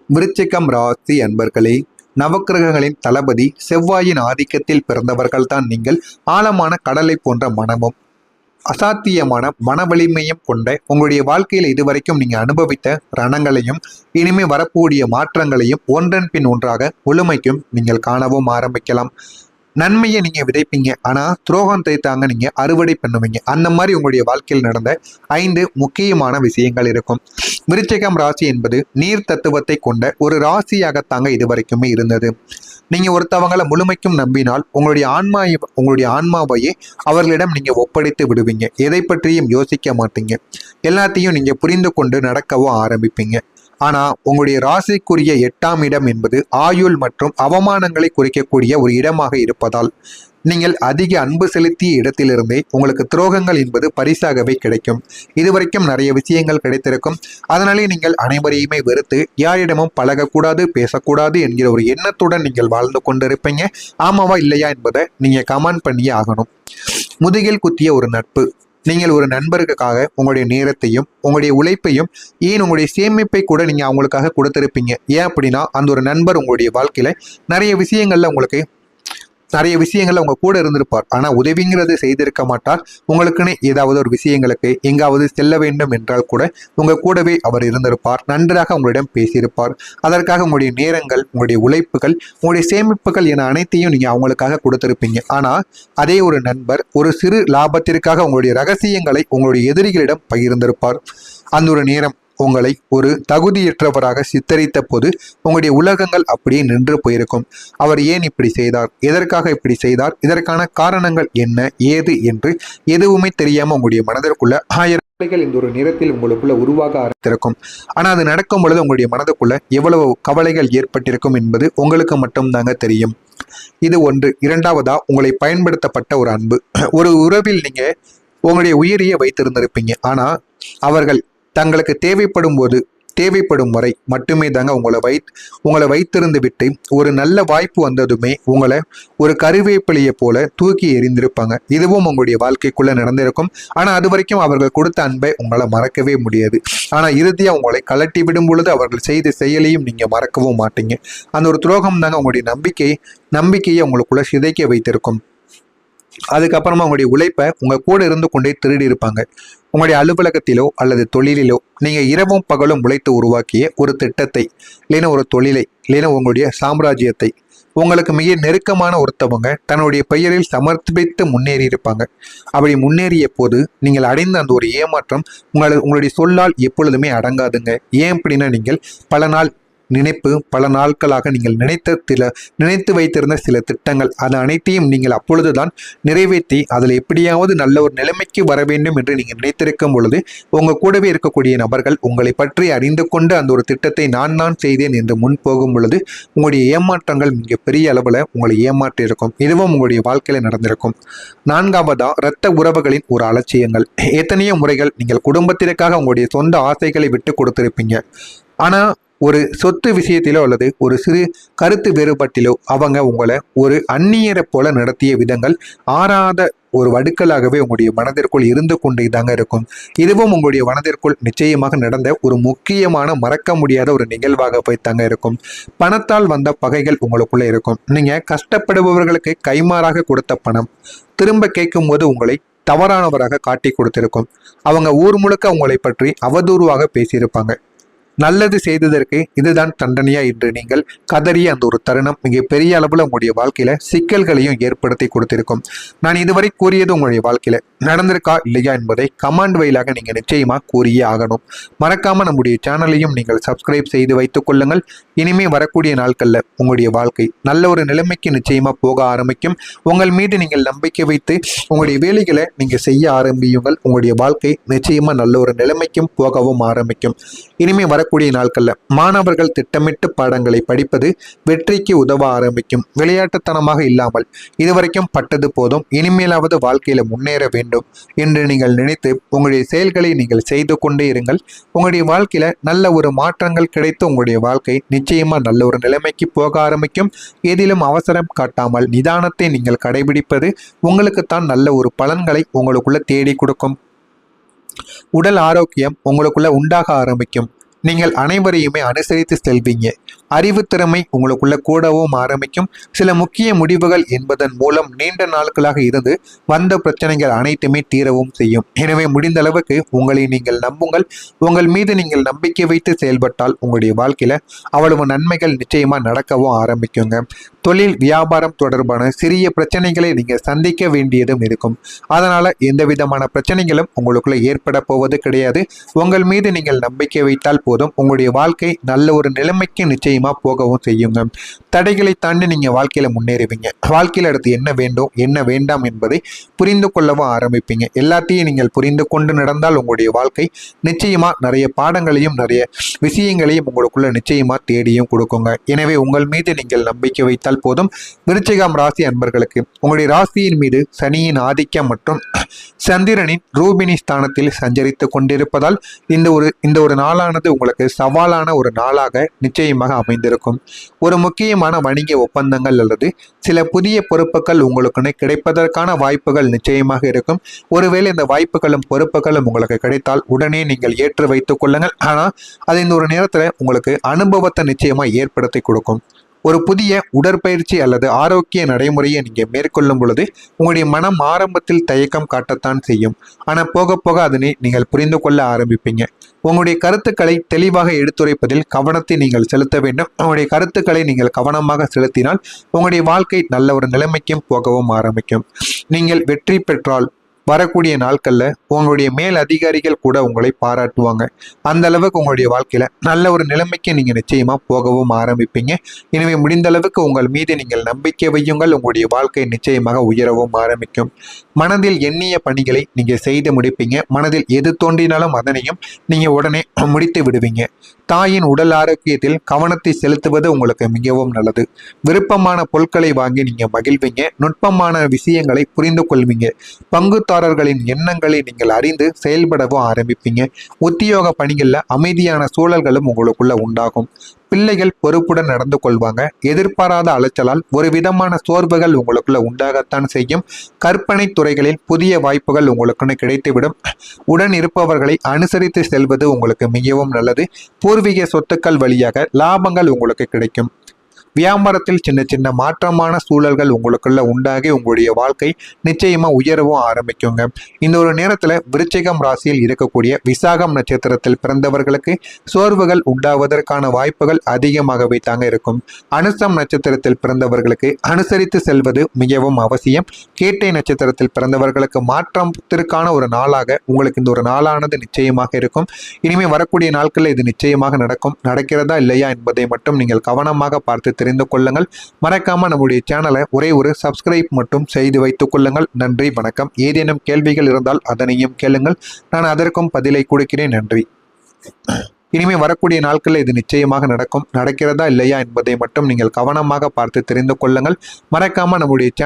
விருச்சிகம் ராசி அன்பர்களே, நவக்கிரகங்களின் தளபதி செவ்வாயின் ஆதிக்கத்தில் பிறந்தவர்கள்தான் நீங்கள். ஆழமான கடலை போன்ற மனமும் அசாத்தியமான மன வலிமையும் கொண்ட உங்களுடைய வாழ்க்கையில் இதுவரைக்கும் நீங்க அனுபவித்த ரணங்களையும் இனிமே வரக்கூடிய மாற்றங்களையும் ஒன்றன் பின் ஒன்றாக முழுமைக்கும் நீங்கள் காணவும் ஆரம்பிக்கலாம். நன்மையை நீங்க விதைப்பீங்க, ஆனா துரோகத்தை தாங்க நீங்க அறுவடை பண்ணுவீங்க. அந்த மாதிரி உங்களுடைய வாழ்க்கையில் நடந்த 5 முக்கியமான விஷயங்கள் இருக்கும். விருச்சிகம் ராசி என்பது நீர் தத்துவத்தை கொண்ட ஒரு ராசியாகத்தாங்க இதுவரைக்குமே இருந்தது. நீங்க ஒருத்தவங்களை முழுமைக்கும் நம்பினால் உங்களுடைய ஆன்மாவையே அவர்களிடம் நீங்க ஒப்படைத்து விடுவீங்க. எதை பற்றியும் யோசிக்க மாட்டீங்க. எல்லாத்தையும் நீங்க புரிந்து கொண்டு நடக்கவும் ஆரம்பிப்பீங்க. ஆனா உங்களுடைய ராசிக்குரிய 8ஆம் இடம் என்பது ஆயுள் மற்றும் அவமானங்களை குறிக்கக்கூடிய ஒரு இடமாக இருப்பதால் நீங்கள் அதிக அன்பு செலுத்திய இடத்திலிருந்தே உங்களுக்கு துரோகங்கள் என்பது பரிசாகவே கிடைக்கும். இதுவரைக்கும் நிறைய விஷயங்கள் கிடைத்திருக்கும். அதனாலே நீங்கள் அனைவரையுமே வெறுத்து யாரிடமும் பழகக்கூடாது, பேசக்கூடாது என்கிற ஒரு எண்ணத்துடன் நீங்கள் வாழ்ந்து கொண்டிருப்பீங்க. ஆமாவா இல்லையா என்பதை நீங்க கமெண்ட் பண்ணியே ஆகணும். முதுகில் குத்திய ஒரு நட்பு. நீங்கள் ஒரு நண்பருக்காக உங்களுடைய நேரத்தையும் உங்களுடைய உழைப்பையும் ஏன் உங்களுடைய சேமிப்பை கூட நீங்க அவங்களுக்காக கொடுத்திருப்பீங்க. ஏன் அப்படின்னா அந்த ஒரு நண்பர் உங்களுடைய வாழ்க்கையில நிறைய விஷயங்கள்ல உங்க கூட இருந்திருப்பார். ஆனா உதவிங்கிறது செய்திருக்க மாட்டார். உங்களுக்குன்னு ஏதாவது ஒரு விஷயங்களுக்கு எங்காவது செல்ல வேண்டும் என்றால் கூட உங்க கூடவே அவர் இருந்திருப்பார். நன்றாக உங்களிடம் பேசியிருப்பார். அதற்காக உங்களுடைய நேரங்கள், உங்களுடைய உழைப்புகள், உங்களுடைய சேமிப்புகள் என அனைத்தையும் நீங்க அவங்களுக்காக கொடுத்திருப்பீங்க. ஆனா அதே ஒரு நண்பர் ஒரு சிறு லாபத்திற்காக உங்களுடைய ரகசியங்களை உங்களுடைய எதிரிகளிடம் பகிர்ந்திருப்பார். அந்த ஒரு நேரம் உங்களை ஒரு தகுதியற்றவராக சித்தரித்த போது உங்களுடைய உலகங்கள் அப்படியே நின்று போயிருக்கும். அவர் ஏன் இப்படி செய்தார், எதற்காக இப்படி செய்தார், இதற்கான காரணங்கள் என்ன ஏது என்று எதுவுமே தெரியாம உங்களுடைய மனதிற்குள்ள 1000 இந்த ஒரு நேரத்தில் உங்களுக்குள்ள உருவாக ஆரம்பித்திருக்கும். ஆனா அது நடக்கும் பொழுது உங்களுடைய மனதுக்குள்ள எவ்வளவு கவலைகள் ஏற்பட்டிருக்கும் என்பது உங்களுக்கு மட்டும்தாங்க தெரியும். இது ஒன்று. இரண்டாவதா, உங்களை பயன்படுத்தப்பட்ட ஒரு அன்பு. ஒரு உறவில் நீங்க உங்களுடைய உயிரையே வைத்திருந்திருப்பீங்க. ஆனா அவர்கள் தங்களுக்கு தேவைப்படும் வரை மட்டுமே தாங்க உங்களை வைத்திருந்து விட்டு ஒரு நல்ல வாய்ப்பு வந்ததுமே உங்களை ஒரு கருவேப்பிலையை போல தூக்கி எறிந்திருப்பாங்க. இதுவும் உங்களுடைய வாழ்க்கைக்குள்ள நடந்திருக்கும். ஆனா அது வரைக்கும் அவர்கள் கொடுத்த அன்பை உங்களை மறக்கவே முடியாது. ஆனா இறுதியா உங்களை கலட்டி விடும் பொழுது அவர்கள் செய்த செயலையும் நீங்க மறக்கவும் மாட்டீங்க. அந்த ஒரு துரோகம் தாங்க உங்களுடைய நம்பிக்கையை உங்களுக்குள்ள சிதைக்க வைத்திருக்கும். அதுக்கப்புறமா உங்களுடைய உழைப்பை உங்க கூட இருந்து கொண்டே திருடி இருப்பாங்க. உங்களுடைய அலுவலகத்திலோ அல்லது தொழிலிலோ நீங்க இரவும் பகலும் உழைத்து உருவாக்கிய ஒரு திட்டத்தை, இல்லைன்னா ஒரு தொழிலை, இல்லைன்னா உங்களுடைய சாம்ராஜ்யத்தை உங்களுக்கு மிக நெருக்கமான ஒருத்தவங்க தன்னுடைய பெயரில் சமர்ப்பித்து முன்னேறி இருப்பாங்க. அப்படி முன்னேறிய போது நீங்கள் அடைந்த அந்த ஒரு ஏமாற்றம் உங்களுடைய சொல்லால் எப்பொழுதுமே அடங்காதுங்க. ஏன் அப்படின்னா நீங்கள் பல நாட்களாக நீங்கள் நினைத்து வைத்திருந்த சில திட்டங்கள் அது அனைத்தையும் நீங்கள் அப்பொழுதுதான் நிறைவேற்றி அதில் எப்படியாவது நல்ல ஒரு நிலைமைக்கு வர வேண்டும் என்று நீங்கள் நினைத்திருக்கும் பொழுது உங்க கூடவே இருக்கக்கூடிய நபர்கள் உங்களை பற்றி அறிந்து கொண்டு அந்த ஒரு திட்டத்தை நான் செய்தேன் என்று முன் போகும் பொழுது உங்களுடைய ஏமாற்றங்கள் மிக பெரிய அளவில் உங்களை ஏமாற்றி இருக்கும். இதுவும் உங்களுடைய வாழ்க்கையில நடந்திருக்கும். 4வதா, இரத்த உறவுகளின் ஒரு அலட்சியங்கள். எத்தனையோ முறைகள் நீங்கள் குடும்பத்திற்காக உங்களுடைய சொந்த ஆசைகளை விட்டு கொடுத்திருப்பீங்க. ஆனா ஒரு சொத்து விஷயத்திலோ அல்லது ஒரு சிறு கருத்து வேறுபாட்டிலோ அவங்க உங்களை ஒரு அந்நியரை போல நடத்திய விதங்கள் ஆறாத ஒரு வடுக்கலாகவே உங்களுடைய மனதிற்குள் இருந்து கொண்டே தாங்க இருக்கும். இதுவும் உங்களுடைய மனதிற்குள் நிச்சயமாக நடந்த ஒரு முக்கியமான மறக்க முடியாத ஒரு நிகழ்வாக போய்த்தாங்க இருக்கும். பணத்தால் வந்த பகைகள் உங்களுக்குள்ள இருக்கும். நீங்க கஷ்டப்படுபவர்களுக்கு கைமாறாக கொடுத்த பணம் திரும்ப கேட்கும் போது உங்களை தவறானவராக காட்டி கொடுத்திருக்கும். அவங்க ஊர் முழுக்க உங்களை பற்றி அவதூறாக பேசியிருப்பாங்க. நல்லது செய்ததற்கு இதுதான் தண்டனையா என்று நீங்கள் கதறிய அந்த ஒரு தருணம் மிக பெரிய அளவில் உங்களுடைய வாழ்க்கையில சிக்கல்களையும் ஏற்படுத்தி கொடுத்திருக்கும். நான் இதுவரை கூறியது உங்களுடைய வாழ்க்கையில நடந்திருக்கா இல்லையா என்பதை கமெண்ட் வழியாக நீங்க நிச்சயமா கூறியே ஆகணும். மறக்காம நம்முடைய சேனலையும் நீங்கள் சப்ஸ்கிரைப் செய்து வைத்துக் கொள்ளுங்கள். இனிமே வரக்கூடிய நாட்கள்ல உங்களுடைய வாழ்க்கை நல்ல ஒரு நிலைமைக்கு நிச்சயமா போக ஆரம்பிக்கும். உங்கள் மீது நீங்கள் நம்பிக்கை வைத்து உங்களுடைய வேலைகளை நீங்க செய்ய ஆரம்பியுங்கள். உங்களுடைய வாழ்க்கை நிச்சயமா நல்ல ஒரு நிலைமைக்கும் போகவும் ஆரம்பிக்கும். இனிமே வரக்கூடிய நாட்கள்ல மாணவர்கள் திட்டமிட்டு பாடங்களை படிப்பது வெற்றிக்கு உதவ ஆரம்பிக்கும். விளையாட்டுத்தனமாக இல்லாமல் இதுவரைக்கும் பட்டது போதும், இனிமேலாவது வாழ்க்கையில முன்னேற வேண்டும் என்று நீங்கள் நினைத்து உங்களுடைய செயல்களை நீங்கள் செய்து கொண்டே இருங்கள். உங்களுடைய வாழ்க்கையில நல்ல ஒரு மாற்றங்கள் கிடைத்து உங்களுடைய வாழ்க்கை நிச்சயமா நல்ல ஒரு நிலைமைக்கு போக ஆரம்பிக்கும். எதிலும் அவசரம் காட்டாமல் நிதானத்தை நீங்கள் கடைபிடிப்பது உங்களுக்குத்தான் நல்ல ஒரு பலன்களை உங்களுக்குள்ள தேடி கொடுக்கும். உடல் ஆரோக்கியம் உங்களுக்குள்ள உண்டாக ஆரம்பிக்கும். நீங்கள் அனைவரையுமே அனுசரித்து செல்வீங்க. அறிவு திறமை உங்களுக்குள்ள கூடவும் ஆரம்பிக்கும். சில முக்கிய முடிவுகள் என்பதன் மூலம் நீண்ட நாட்களாக இருந்து வந்த பிரச்சனைகள் அனைத்துமே தீரவும் செய்யும். எனவே முடிந்த அளவுக்கு உங்களை நீங்கள் நம்புங்கள். உங்கள் மீது நீங்கள் நம்பிக்கை வைத்து செயல்பட்டால் உங்களுடைய வாழ்க்கையில அவ்வளவு நன்மைகள் நிச்சயமா நடக்கவும் ஆரம்பிக்குங்க. தொழில் வியாபாரம் தொடர்பான சிறிய பிரச்சனைகளை நீங்க சந்திக்க வேண்டியதும் இருக்கும். அதனால எந்த விதமான பிரச்சனைகளும் உங்களுக்குள்ள ஏற்பட போவது கிடையாது. உங்கள் மீது நீங்கள் நம்பிக்கை வைத்தால் போதும், உங்களுடைய வாழ்க்கை நல்ல ஒரு நிலைமைக்கு நிச்சயமா போகவும் செய்யுங்க. தடைகளை தாண்டி நீங்க வாழ்க்கையில முன்னேறுவீங்க. வாழ்க்கையில் அடுத்து என்ன வேண்டும் என்ன வேண்டாம் என்பதை புரிந்து கொள்ளவும் ஆரம்பிப்பீங்க. எல்லாத்தையும் நீங்கள் புரிந்து கொண்டு நடந்தால் உங்களுடைய வாழ்க்கை நிச்சயமா நிறைய பாடங்களையும் நிறைய விஷயங்களையும் உங்களுக்குள்ள நிச்சயமா தேடியும் கொடுக்குங்க. எனவே உங்கள் மீது நீங்கள் நம்பிக்கை வைத்தால் போதும். விருச்சிகம் ராசி அன்பர்களுக்கு உங்களுடைய ராசியின் மீது சனியின் ஆதிக்கம் மற்றும் சந்திரனின் ரூபினி ஸ்தானத்தில் சஞ்சரித்து கொண்டிருப்பதால் இந்த ஒரு நாளானது உங்களுக்கு சவாலான ஒரு நாளாக நிச்சயமாக அமைந்திருக்கும். ஒரு முக்கியமான வணிக ஒப்பந்தங்கள் அல்லது சில புதிய பொறுப்புகள் உங்களுக்கு கிடைப்பதற்கான வாய்ப்புகள் நிச்சயமாக இருக்கும். ஒருவேளை இந்த வாய்ப்புகளும் பொறுப்புகளும் உங்களுக்கு கிடைத்தால் உடனே நீங்கள் ஏற்று வைத்துக் கொள்ளுங்கள். ஆனால் அது இந்த ஒரு நேரத்தில் உங்களுக்கு அனுபவத்தை நிச்சயமா ஏற்படுத்தி கொடுக்கும். ஒரு புதிய உடற்பயிற்சி அல்லது ஆரோக்கிய நடைமுறையை நீங்க மேற்கொள்ளும் பொழுது உங்களுடைய மனம் ஆரம்பத்தில் தயக்கம் காட்டத்தான் செய்யும். ஆனால் போக போக அதனை நீங்கள் புரிந்து கொள்ள ஆரம்பிப்பீங்க. உங்களுடைய கருத்துக்களை தெளிவாக எடுத்துரைப்பதில் கவனத்தை நீங்கள் செலுத்த வேண்டும். உங்களுடைய கருத்துக்களை நீங்கள் கவனமாக செலுத்தினால் உங்களுடைய வாழ்க்கை நல்ல ஒரு நிலைமைக்கும் போகவும் ஆரம்பிக்கும். நீங்கள் வெற்றி பெற்றால் வரக்கூடிய நாட்கள்ல உங்களுடைய மேல் அதிகாரிகள் கூட உங்களை பாராட்டுவாங்க. அந்த அளவுக்கு உங்களுடைய வாழ்க்கையில நல்ல ஒரு நிலைமைக்கு நீங்க நிச்சயமா போகவும் ஆரம்பிப்பீங்க. எனவே முடிந்த அளவுக்கு உங்கள் மீது நீங்கள் நம்பிக்கை வையுங்கள். உங்களுடைய வாழ்க்கை நிச்சயமாக உயரவும் ஆரம்பிக்கும். மனதில் எண்ணிய பணிகளை நீங்க செய்து முடிப்பீங்க. மனதில் எது தோன்றினாலும் அதனையும் நீங்க உடனே முடித்து விடுவீங்க. தாயின் உடல் ஆரோக்கியத்தில் கவனத்தை செலுத்துவது உங்களுக்கு மிகவும் நல்லது. விருப்பமான பொருட்களை வாங்கி நீங்க மகிழ்வீங்க. நுட்பமான விஷயங்களை புரிந்து கொள்வீங்க. பங்குதாரர்களின் எண்ணங்களை நீங்கள் அறிந்து செயல்படவும் ஆரம்பிப்பீங்க. உத்தியோக பணிகள்ல அமைதியான சூழல்களும் உங்களுக்குள்ள உண்டாகும். பிள்ளைகள் பொறுப்புடன் நடந்து கொள்வாங்க. எதிர்பாராத அலைச்சலால் ஒரு விதமான சோர்வுகள் உங்களுக்குள்ள உண்டாகத்தான் செய்யும். கற்பனை துறைகளில் புதிய வாய்ப்புகள் உங்களுக்கு கிடைத்துவிடும். உடன் இருப்பவர்களை அனுசரித்து செல்வது உங்களுக்கு மிகவும் நல்லது. பூர்வீக சொத்துக்கள் வழியாக லாபங்கள் உங்களுக்கு கிடைக்கும். வியாபாரத்தில் சின்ன சின்ன மாற்றமான சூழல்கள் உங்களுக்குள்ள உண்டாகி உங்களுடைய வாழ்க்கை நிச்சயமா உயரவும் ஆரம்பிக்குங்க. இந்த ஒரு நேரத்துல விருச்சிகம் ராசியில் இருக்கக்கூடிய விசாகம் நட்சத்திரத்தில் பிறந்தவர்களுக்கு சோர்வுகள் உண்டாவதற்கான வாய்ப்புகள் அதிகமாகவே தாங்க இருக்கும். அனுசம் நட்சத்திரத்தில் பிறந்தவர்களுக்கு அனுசரித்து செல்வது மிகவும் அவசியம். கேட்டை நட்சத்திரத்தில் பிறந்தவர்களுக்கு மாற்றத்திற்கான ஒரு நாளாக உங்களுக்கு இந்த ஒரு நாளானது நிச்சயமாக இருக்கும். இனிமே வரக்கூடிய நாட்களில் இது நிச்சயமாக நடக்கும். நடக்கிறதா இல்லையா என்பதை மட்டும் நீங்கள் கவனமாக பார்த்து தெரிந்து கொள்ளுங்கள். மறக்காம நம்முடைய சேனலை ஒரே ஒரு சப்ஸ்கிரைப் மட்டும் செய்து வைத்துக் கொள்ளுங்கள். நன்றி, வணக்கம். ஏதேனும் கேள்விகள் இருந்தால் அதனையும் கேளுங்கள். நான் அதற்கும் பதிலை கொடுக்கிறேன். நன்றி. இனிமே வரக்கூடிய நாட்களில் இது நிச்சயமாக நடக்கும். நடக்கிறதா இல்லையா என்பதை மட்டும் நீங்கள் கவனமாக பார்த்து தெரிந்து கொள்ளுங்கள். மறக்காம நம்முடைய சேனல்